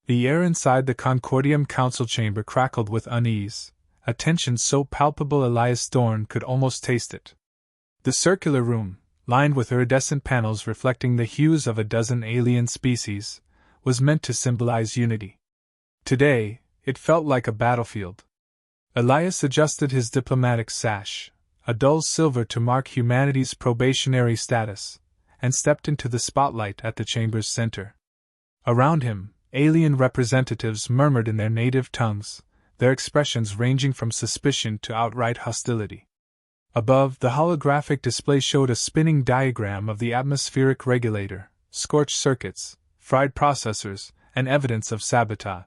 The air inside the Concordium council chamber crackled with unease, a tension so palpable Elias Dorn could almost taste it. The circular room, lined with iridescent panels reflecting the hues of a dozen alien species, was meant to symbolize unity. Today, it felt like a battlefield. Elias adjusted his diplomatic sash, a dull silver to mark humanity's probationary status, and stepped into the spotlight at the chamber's center. Around him, alien representatives murmured in their native tongues, their expressions ranging from suspicion to outright hostility. Above, the holographic display showed a spinning diagram of the atmospheric regulator, scorched circuits, fried processors, and evidence of sabotage.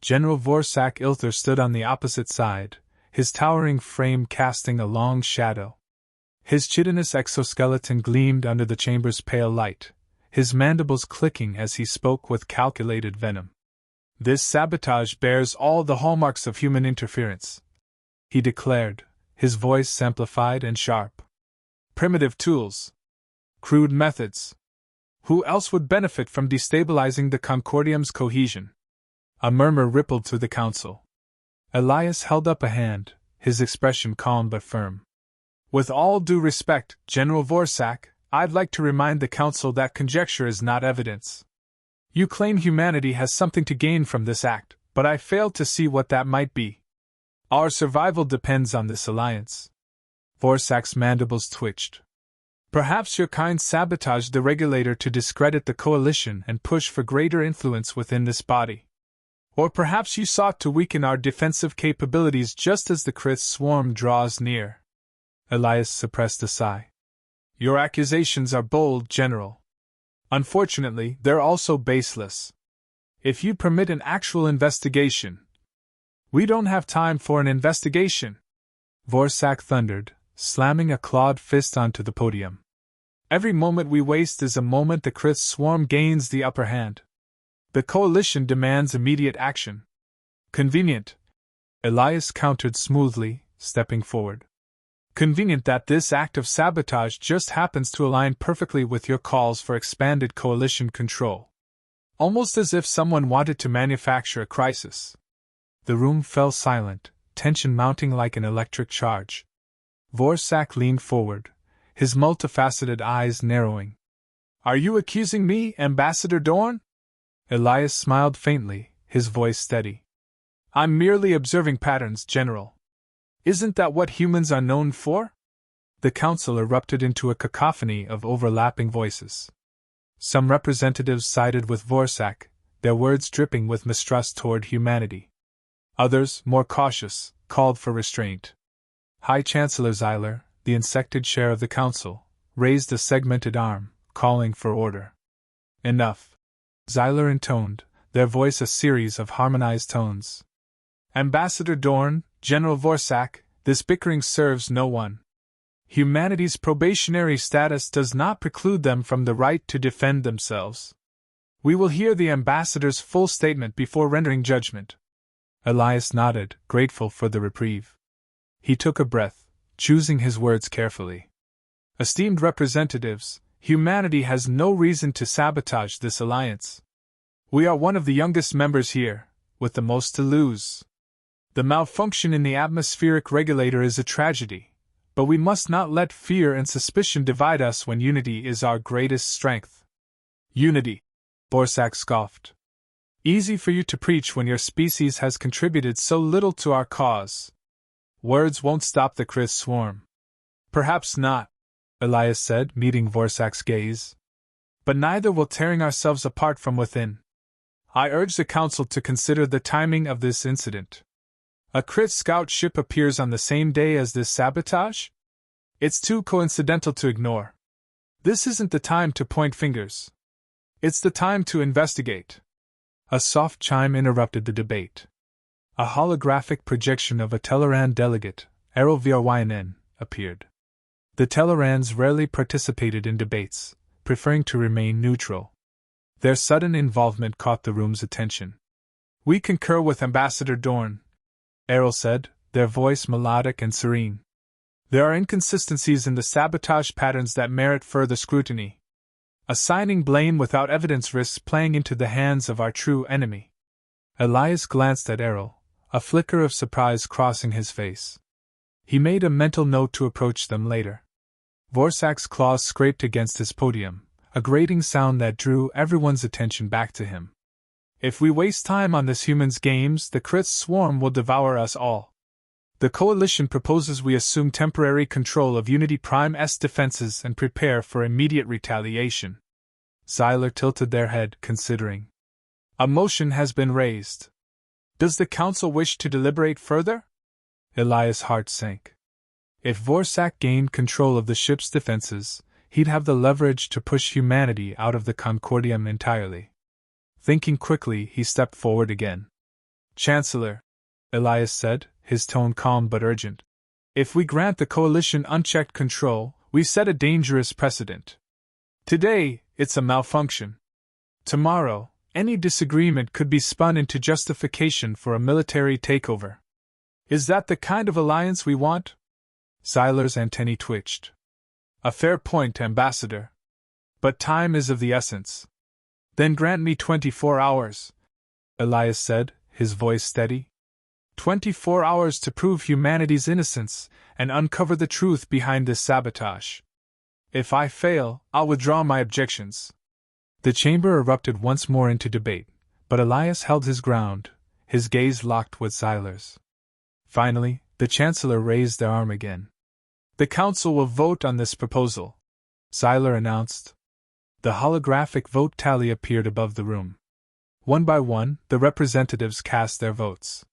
General Vorsak Ilther stood on the opposite side, his towering frame casting a long shadow. His chitinous exoskeleton gleamed under the chamber's pale light, his mandibles clicking as he spoke with calculated venom. "This sabotage bears all the hallmarks of human interference," he declared, his voice amplified and sharp. "Primitive tools. Crude methods. Who else would benefit from destabilizing the Concordium's cohesion?" A murmur rippled through the council. Elias held up a hand, his expression calm but firm. "With all due respect, General Vorsak, I'd like to remind the council that conjecture is not evidence. You claim humanity has something to gain from this act, but I fail to see what that might be. Our survival depends on this alliance." Vorsak's mandibles twitched. "Perhaps your kind sabotaged the regulator to discredit the coalition and push for greater influence within this body. Or perhaps you sought to weaken our defensive capabilities just as the Krith swarm draws near." Elias suppressed a sigh. "Your accusations are bold, General. Unfortunately, they're also baseless. If you permit an actual investigation—" "We don't have time for an investigation," Vorsak thundered, slamming a clawed fist onto the podium. "Every moment we waste is a moment the Krith swarm gains the upper hand. The coalition demands immediate action." "Convenient," Elias countered smoothly, stepping forward. "Convenient that this act of sabotage just happens to align perfectly with your calls for expanded coalition control. Almost as if someone wanted to manufacture a crisis." The room fell silent, tension mounting like an electric charge. Vorsak leaned forward, his multifaceted eyes narrowing. "Are you accusing me, Ambassador Dorn?" Elias smiled faintly, his voice steady. "I'm merely observing patterns, General. Isn't that what humans are known for?" The council erupted into a cacophony of overlapping voices. Some representatives sided with Vorsak, their words dripping with mistrust toward humanity. Others, more cautious, called for restraint. High Chancellor Zeiler, the insected chair of the council, raised a segmented arm, calling for order. "Enough," Zeiler intoned, their voice a series of harmonized tones. "Ambassador Dorn, General Vorsak, this bickering serves no one. Humanity's probationary status does not preclude them from the right to defend themselves. We will hear the ambassador's full statement before rendering judgment." Elias nodded, grateful for the reprieve. He took a breath, choosing his words carefully. "Esteemed representatives, humanity has no reason to sabotage this alliance. We are one of the youngest members here, with the most to lose. The malfunction in the atmospheric regulator is a tragedy, but we must not let fear and suspicion divide us when unity is our greatest strength." "Unity," Vorsak scoffed. "Easy for you to preach when your species has contributed so little to our cause. Words won't stop the Krith swarm." "Perhaps not," Elias said, meeting Vorsak's gaze. "But neither will tearing ourselves apart from within. I urge the Council to consider the timing of this incident. A Krith scout ship appears on the same day as this sabotage? It's too coincidental to ignore. This isn't the time to point fingers. It's the time to investigate." A soft chime interrupted the debate. A holographic projection of a Telleran delegate, Errol Vyrwynen, appeared. The Tellerans rarely participated in debates, preferring to remain neutral. Their sudden involvement caught the room's attention. "We concur with Ambassador Dorn," Errol said, their voice melodic and serene. "There are inconsistencies in the sabotage patterns that merit further scrutiny. Assigning blame without evidence risks playing into the hands of our true enemy." Elias glanced at Errol, a flicker of surprise crossing his face. He made a mental note to approach them later. Vorsak's claws scraped against his podium, a grating sound that drew everyone's attention back to him. If we waste time on this human's games, the Krith's swarm will devour us all. The Coalition proposes we assume temporary control of Unity Prime's defenses and prepare for immediate retaliation. Xyler tilted their head, considering. A motion has been raised. Does the Council wish to deliberate further? Elias' heart sank. If Vorsak gained control of the ship's defenses, he'd have the leverage to push humanity out of the Concordium entirely. Thinking quickly, he stepped forward again. Chancellor, Elias said, his tone calm but urgent. If we grant the Coalition unchecked control, we set a dangerous precedent. Today, it's a malfunction. Tomorrow, any disagreement could be spun into justification for a military takeover. Is that the kind of alliance we want? Xyler's antennae twitched. A fair point, Ambassador. But time is of the essence. Then grant me 24 hours, Elias said, his voice steady. 24 hours to prove humanity's innocence and uncover the truth behind this sabotage. If I fail, I'll withdraw my objections. The chamber erupted once more into debate, but Elias held his ground, his gaze locked with Xyler's. Finally, the Chancellor raised their arm again. The Council will vote on this proposal, Xyler announced. The holographic vote tally appeared above the room. One by one, the representatives cast their votes.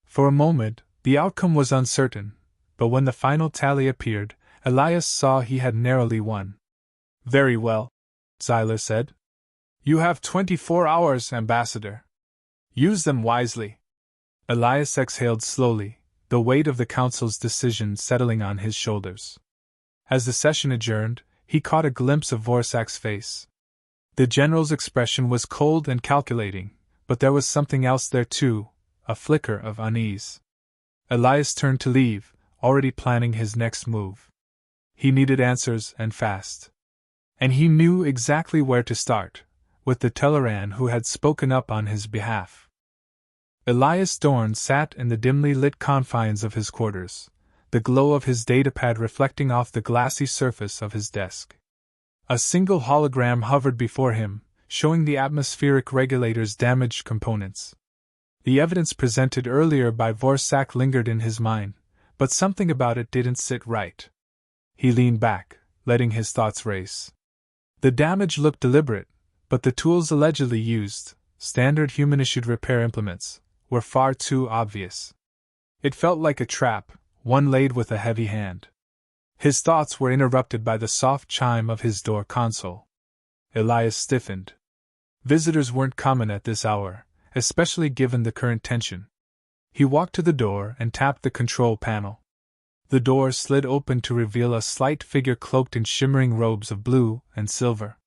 For a moment, the outcome was uncertain, but when the final tally appeared, Elias saw he had narrowly won. Very well, Xyler said. You have 24 hours, Ambassador. Use them wisely. Elias exhaled slowly, the weight of the Council's decision settling on his shoulders. As the session adjourned, he caught a glimpse of Vorsak's face. The general's expression was cold and calculating, but there was something else there too, a flicker of unease. Elias turned to leave, already planning his next move. He needed answers, and fast. And he knew exactly where to start, with the Telleran who had spoken up on his behalf. Elias Dorn sat in the dimly lit confines of his quarters, the glow of his datapad reflecting off the glassy surface of his desk. A single hologram hovered before him, showing the atmospheric regulator's damaged components. The evidence presented earlier by Vorsak lingered in his mind, but something about it didn't sit right. He leaned back, letting his thoughts race. The damage looked deliberate, but the tools allegedly used, standard human-issued repair implements, were far too obvious. It felt like a trap, one laid with a heavy hand. His thoughts were interrupted by the soft chime of his door console. Elias stiffened. Visitors weren't common at this hour, especially given the current tension. He walked to the door and tapped the control panel. The door slid open to reveal a slight figure cloaked in shimmering robes of blue and silver.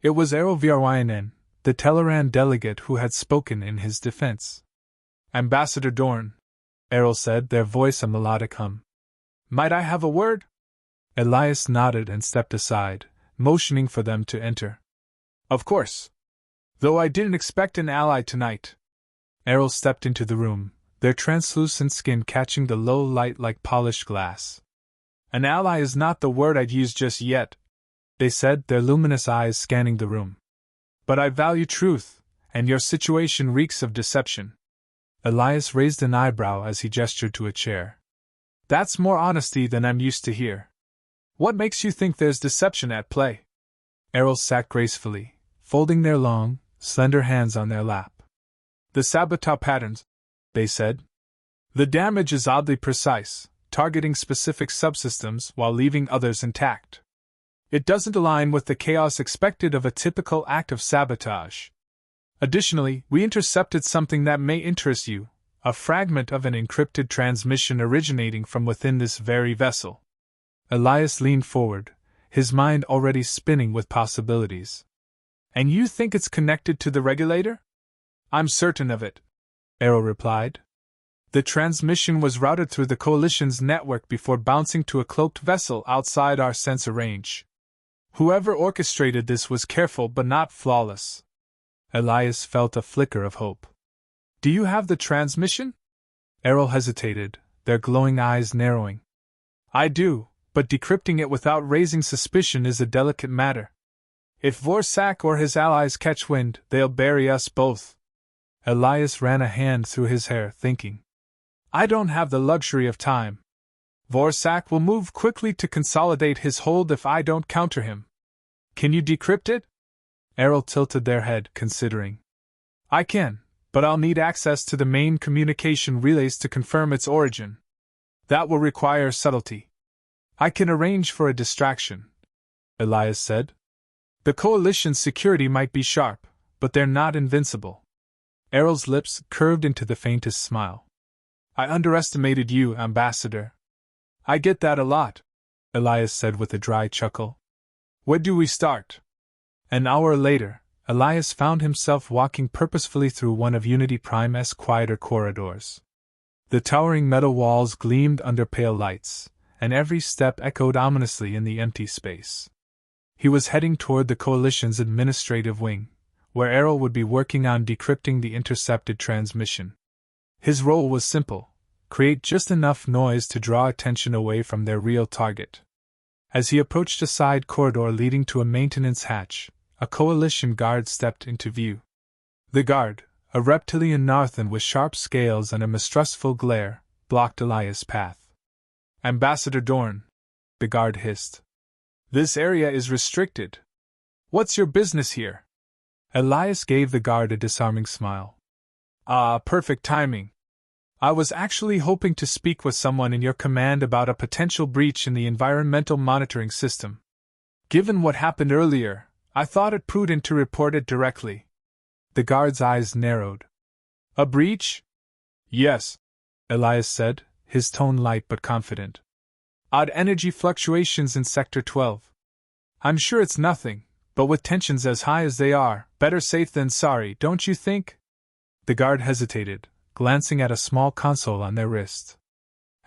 It was Errol Vyrwainen, the Telleran delegate who had spoken in his defense. Ambassador Dorn, Errol said, their voice a melodic hum. Might I have a word? Elias nodded and stepped aside, motioning for them to enter. Of course. Though I didn't expect an ally tonight. Errol stepped into the room, their translucent skin catching the low light like polished glass. An ally is not the word I'd use just yet, they said, their luminous eyes scanning the room. But I value truth, and your situation reeks of deception. Elias raised an eyebrow as he gestured to a chair. That's more honesty than I'm used to hear. What makes you think there's deception at play? Errol sat gracefully, folding their long, slender hands on their lap. The sabotage patterns, they said. The damage is oddly precise, targeting specific subsystems while leaving others intact. It doesn't align with the chaos expected of a typical act of sabotage. Additionally, we intercepted something that may interest you, a fragment of an encrypted transmission originating from within this very vessel. Elias leaned forward, his mind already spinning with possibilities. And you think it's connected to the regulator? I'm certain of it, Errol replied. The transmission was routed through the Coalition's network before bouncing to a cloaked vessel outside our sensor range. Whoever orchestrated this was careful but not flawless. Elias felt a flicker of hope. Do you have the transmission? Errol hesitated, their glowing eyes narrowing. I do, but decrypting it without raising suspicion is a delicate matter. If Vorsak or his allies catch wind, they'll bury us both. Elias ran a hand through his hair, thinking. I don't have the luxury of time. Vorsak will move quickly to consolidate his hold if I don't counter him. Can you decrypt it? Errol tilted their head, considering. I can, but I'll need access to the main communication relays to confirm its origin. That will require subtlety. I can arrange for a distraction, Elias said. The Coalition's security might be sharp, but they're not invincible. Errol's lips curved into the faintest smile. I underestimated you, Ambassador. I get that a lot, Elias said with a dry chuckle. Where do we start? An hour later, Elias found himself walking purposefully through one of Unity Prime's quieter corridors. The towering metal walls gleamed under pale lights, and every step echoed ominously in the empty space. He was heading toward the Coalition's administrative wing, where Errol would be working on decrypting the intercepted transmission. His role was simple: create just enough noise to draw attention away from their real target. As he approached a side corridor leading to a maintenance hatch, a Coalition guard stepped into view. The guard, a reptilian Narthan with sharp scales and a mistrustful glare, blocked Elias' path. Ambassador Dorn, the guard hissed. This area is restricted. What's your business here? Elias gave the guard a disarming smile. Perfect timing. I was actually hoping to speak with someone in your command about a potential breach in the environmental monitoring system. Given what happened earlier, I thought it prudent to report it directly. The guard's eyes narrowed. A breach? Yes, Elias said, his tone light but confident. Odd energy fluctuations in Sector 12. I'm sure it's nothing, but with tensions as high as they are, better safe than sorry, don't you think? The guard hesitated, glancing at a small console on their wrist.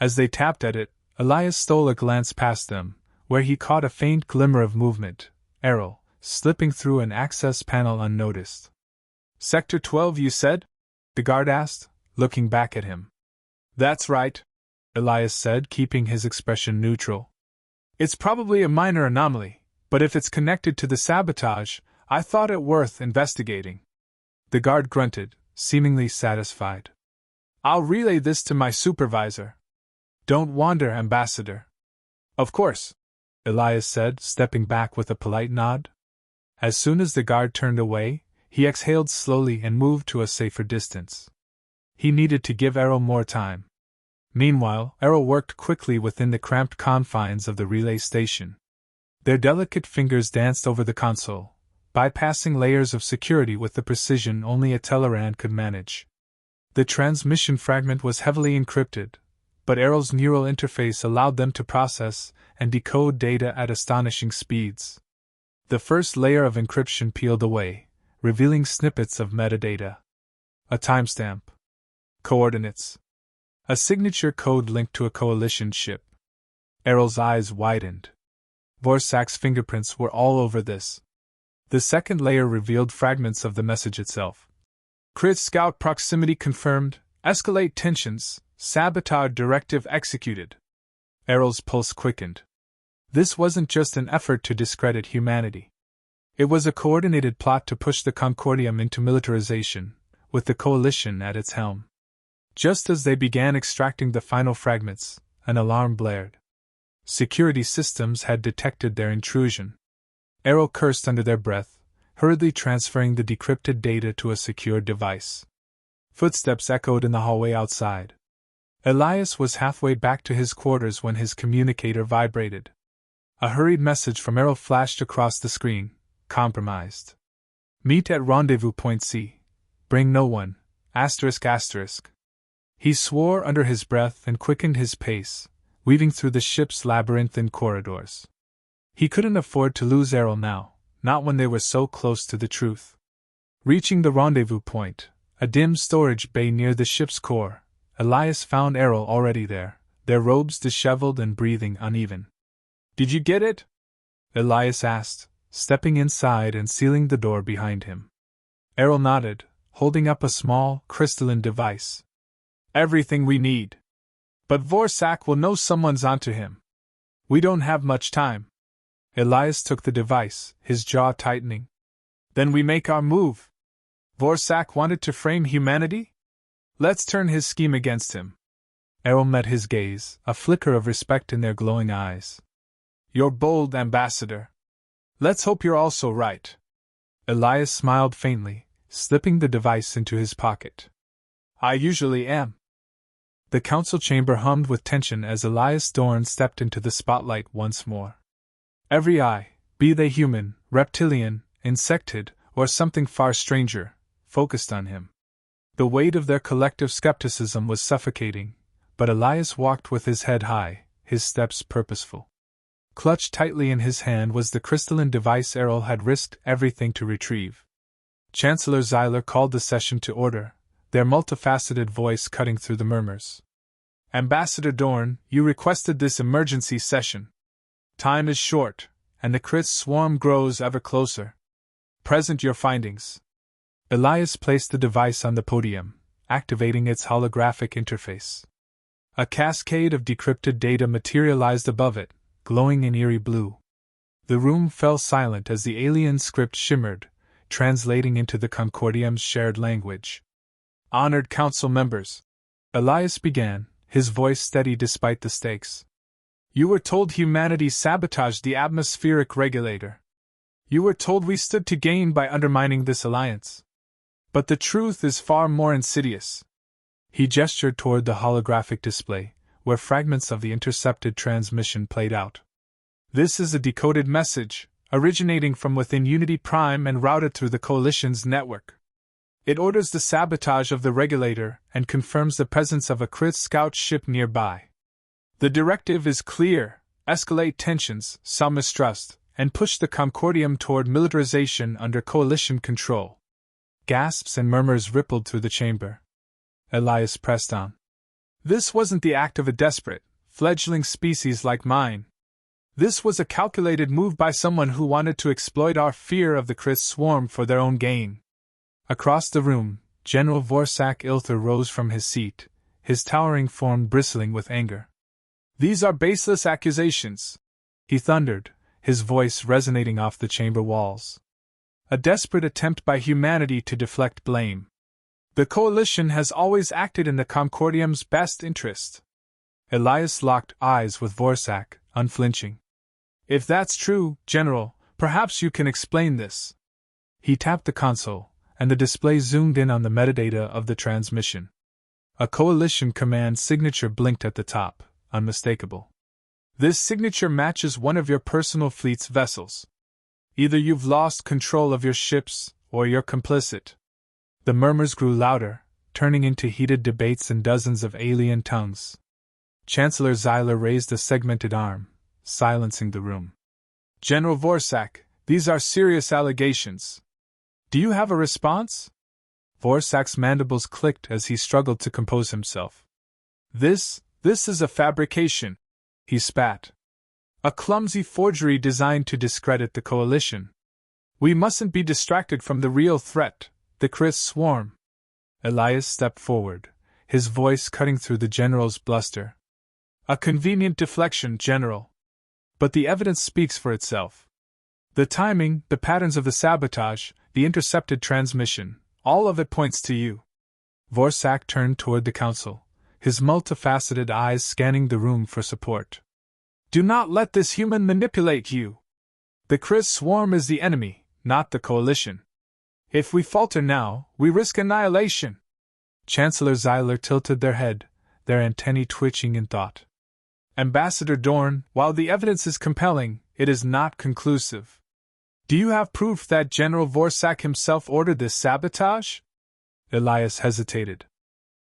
As they tapped at it, Elias stole a glance past them, where he caught a faint glimmer of movement, Errol, slipping through an access panel unnoticed. Sector 12, you said? The guard asked, looking back at him. That's right, Elias said, keeping his expression neutral. It's probably a minor anomaly, but if it's connected to the sabotage, I thought it worth investigating. The guard grunted, seemingly satisfied. I'll relay this to my supervisor. Don't wander, Ambassador. Of course, Elias said, stepping back with a polite nod. As soon as the guard turned away, he exhaled slowly and moved to a safer distance. He needed to give Errol more time. Meanwhile, Errol worked quickly within the cramped confines of the relay station. Their delicate fingers danced over the console, bypassing layers of security with the precision only a Tellarand could manage. The transmission fragment was heavily encrypted, but Errol's neural interface allowed them to process and decode data at astonishing speeds. The first layer of encryption peeled away, revealing snippets of metadata. A timestamp. Coordinates. A signature code linked to a Coalition ship. Errol's eyes widened. Vorsak's fingerprints were all over this. The second layer revealed fragments of the message itself. Crit Scout proximity confirmed, escalate tensions, sabotage directive executed. Errol's pulse quickened. This wasn't just an effort to discredit humanity. It was a coordinated plot to push the Concordium into militarization, with the Coalition at its helm. Just as they began extracting the final fragments, an alarm blared. Security systems had detected their intrusion. Errol cursed under their breath, hurriedly transferring the decrypted data to a secure device. Footsteps echoed in the hallway outside. Elias was halfway back to his quarters when his communicator vibrated. A hurried message from Errol flashed across the screen. Compromised. Meet at rendezvous point C. Bring no one. ***. He swore under his breath and quickened his pace, weaving through the ship's labyrinthine corridors. He couldn't afford to lose Errol now, not when they were so close to the truth. Reaching the rendezvous point, a dim storage bay near the ship's core, Elias found Errol already there, their robes disheveled and breathing uneven. Did you get it? Elias asked, stepping inside and sealing the door behind him. Errol nodded, holding up a small, crystalline device. Everything we need. But Vorsak will know someone's onto him. We don't have much time. Elias took the device, his jaw tightening. Then we make our move. Vorsak wanted to frame humanity? Let's turn his scheme against him. Errol met his gaze, a flicker of respect in their glowing eyes. You're bold, Ambassador. Let's hope you're also right. Elias smiled faintly, slipping the device into his pocket. I usually am. The council chamber hummed with tension as Elias Dorn stepped into the spotlight once more. Every eye, be they human, reptilian, insectid, or something far stranger, focused on him. The weight of their collective skepticism was suffocating, but Elias walked with his head high, his steps purposeful. Clutched tightly in his hand was the crystalline device Errol had risked everything to retrieve. Chancellor Zyler called the session to order, their multifaceted voice cutting through the murmurs. Ambassador Dorn, you requested this emergency session. Time is short, and the Krith swarm grows ever closer. Present your findings. Elias placed the device on the podium, activating its holographic interface. A cascade of decrypted data materialized above it, glowing in eerie blue. The room fell silent as the alien script shimmered, translating into the Concordium's shared language. Honored council members, Elias began, his voice steady despite the stakes. You were told humanity sabotaged the atmospheric regulator. You were told we stood to gain by undermining this alliance. But the truth is far more insidious. He gestured toward the holographic display, where fragments of the intercepted transmission played out. This is a decoded message, originating from within Unity Prime and routed through the Coalition's network. It orders the sabotage of the regulator and confirms the presence of a Krith scout ship nearby. The directive is clear: escalate tensions, sow mistrust, and push the Concordium toward militarization under Coalition control. Gasps and murmurs rippled through the chamber. Elias pressed on. This wasn't the act of a desperate, fledgling species like mine. This was a calculated move by someone who wanted to exploit our fear of the Krith swarm for their own gain. Across the room, General Vorsak Ilther rose from his seat, his towering form bristling with anger. These are baseless accusations, he thundered, his voice resonating off the chamber walls. A desperate attempt by humanity to deflect blame. The Coalition has always acted in the Concordium's best interest. Elias locked eyes with Vorsak, unflinching. If that's true, General, perhaps you can explain this. He tapped the console, and the display zoomed in on the metadata of the transmission. A Coalition command signature blinked at the top, unmistakable. This signature matches one of your personal fleet's vessels. Either you've lost control of your ships, or you're complicit. The murmurs grew louder, turning into heated debates in dozens of alien tongues. Chancellor Zyler raised a segmented arm, silencing the room. General Vorsak, these are serious allegations. Do you have a response? Vorsak's mandibles clicked as he struggled to compose himself. This is a fabrication, he spat. A clumsy forgery designed to discredit the Coalition. We mustn't be distracted from the real threat, the Krith swarm. Elias stepped forward, his voice cutting through the General's bluster. A convenient deflection, General. But the evidence speaks for itself. The timing, the patterns of the sabotage, the intercepted transmission, all of it points to you. Vorsak turned toward the council, his multifaceted eyes scanning the room for support. Do not let this human manipulate you. The Krith swarm is the enemy, not the Coalition. If we falter now, we risk annihilation. Chancellor Zyler tilted their head, their antennae twitching in thought. Ambassador Dorn, while the evidence is compelling, it is not conclusive. Do you have proof that General Vorsak himself ordered this sabotage? Elias hesitated.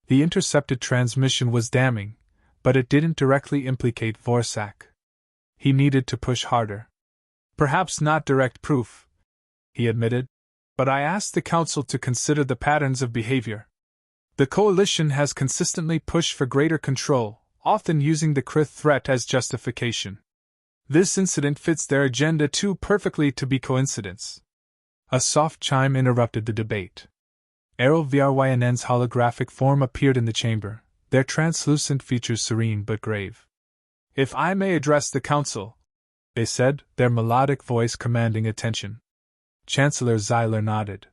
The intercepted transmission was damning, but it didn't directly implicate Vorsak. He needed to push harder. Perhaps not direct proof, he admitted, but I asked the Council to consider the patterns of behavior. The Coalition has consistently pushed for greater control, often using the Krith threat as justification. This incident fits their agenda too perfectly to be coincidence. A soft chime interrupted the debate. HFY's holographic form appeared in the chamber, their translucent features serene but grave. "If I may address the council," they said, their melodic voice commanding attention. Chancellor Xyler nodded.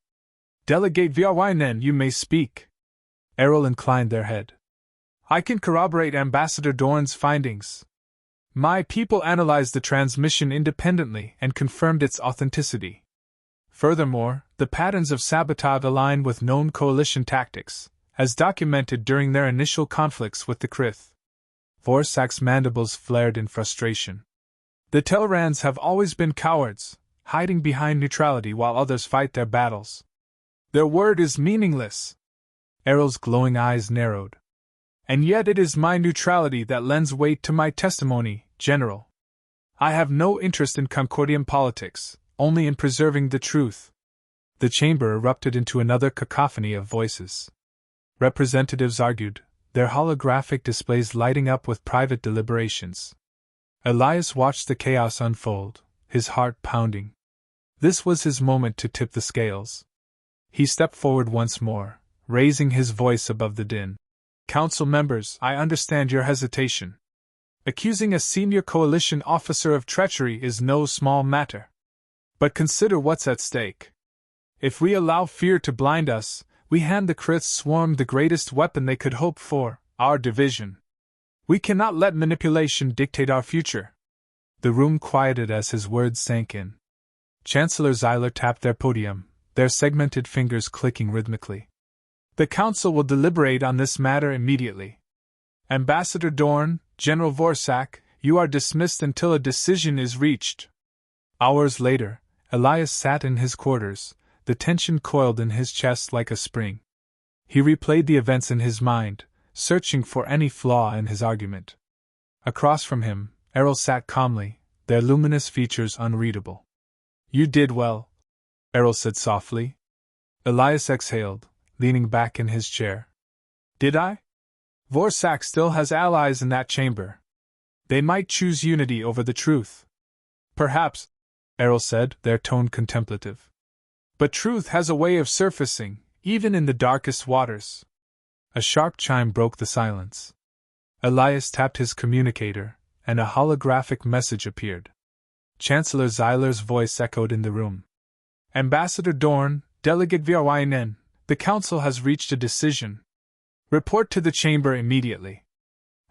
"Delegate HFY, you may speak." Errol inclined their head. "I can corroborate Ambassador Dorn's findings. My people analyzed the transmission independently and confirmed its authenticity. Furthermore, the patterns of sabotage align with known coalition tactics, as documented during their initial conflicts with the Krith." Vorsak's mandibles flared in frustration. "The Telrans have always been cowards, hiding behind neutrality while others fight their battles. Their word is meaningless." Errol's glowing eyes narrowed. "And yet it is my neutrality that lends weight to my testimony, General. I have no interest in Concordium politics, only in preserving the truth." The chamber erupted into another cacophony of voices. Representatives argued, their holographic displays lighting up with private deliberations. Elias watched the chaos unfold, his heart pounding. This was his moment to tip the scales. He stepped forward once more, raising his voice above the din. "Council members, I understand your hesitation. Accusing a senior coalition officer of treachery is no small matter. But consider what's at stake. If we allow fear to blind us, we hand the Krith swarm the greatest weapon they could hope for, our division. We cannot let manipulation dictate our future." The room quieted as his words sank in. Chancellor Xyler tapped their podium, their segmented fingers clicking rhythmically. "The Council will deliberate on this matter immediately. Ambassador Dorn, General Vorsak, you are dismissed until a decision is reached." Hours later, Elias sat in his quarters, the tension coiled in his chest like a spring. He replayed the events in his mind, searching for any flaw in his argument. Across from him, Errol sat calmly, their luminous features unreadable. "You did well," Errol said softly. Elias exhaled, leaning back in his chair. "Did I? Vorsak still has allies in that chamber. They might choose unity over the truth." "Perhaps," Errol said, their tone contemplative. "But truth has a way of surfacing, even in the darkest waters." A sharp chime broke the silence. Elias tapped his communicator, and a holographic message appeared. Chancellor Xyler's voice echoed in the room. "Ambassador Dorn, Delegate HFY, the Council has reached a decision. Report to the chamber immediately."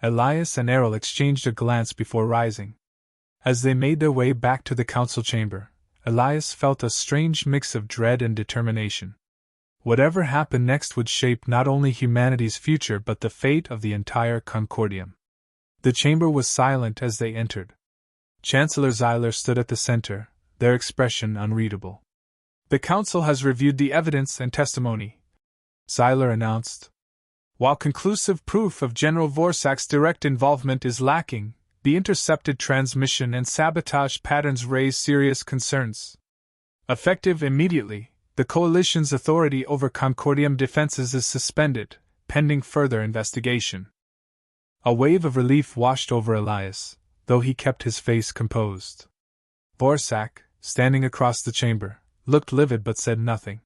Elias and Errol exchanged a glance before rising. As they made their way back to the council chamber, Elias felt a strange mix of dread and determination. Whatever happened next would shape not only humanity's future but the fate of the entire Concordium. The chamber was silent as they entered. Chancellor Xyler stood at the center, their expression unreadable. "The Council has reviewed the evidence and testimony," Xyler announced. "While conclusive proof of General Vorsak's direct involvement is lacking, the intercepted transmission and sabotage patterns raise serious concerns. Effective immediately, the Coalition's authority over Concordium defenses is suspended, pending further investigation." A wave of relief washed over Elias, though he kept his face composed. Vorsak, standing across the chamber, looked livid but said nothing.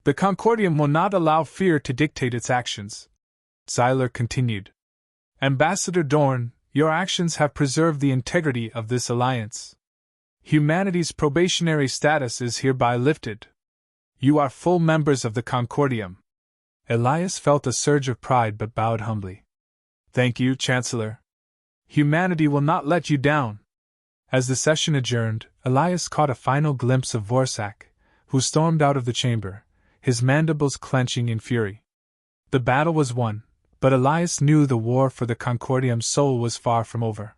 "The Concordium will not allow fear to dictate its actions," Xyler continued. "Ambassador Dorn, your actions have preserved the integrity of this alliance. Humanity's probationary status is hereby lifted. You are full members of the Concordium." Elias felt a surge of pride but bowed humbly. "Thank you, Chancellor. Humanity will not let you down." As the session adjourned, Elias caught a final glimpse of Vorsak, who stormed out of the chamber, his mandibles clenching in fury. The battle was won, but Elias knew the war for the Concordium's soul was far from over.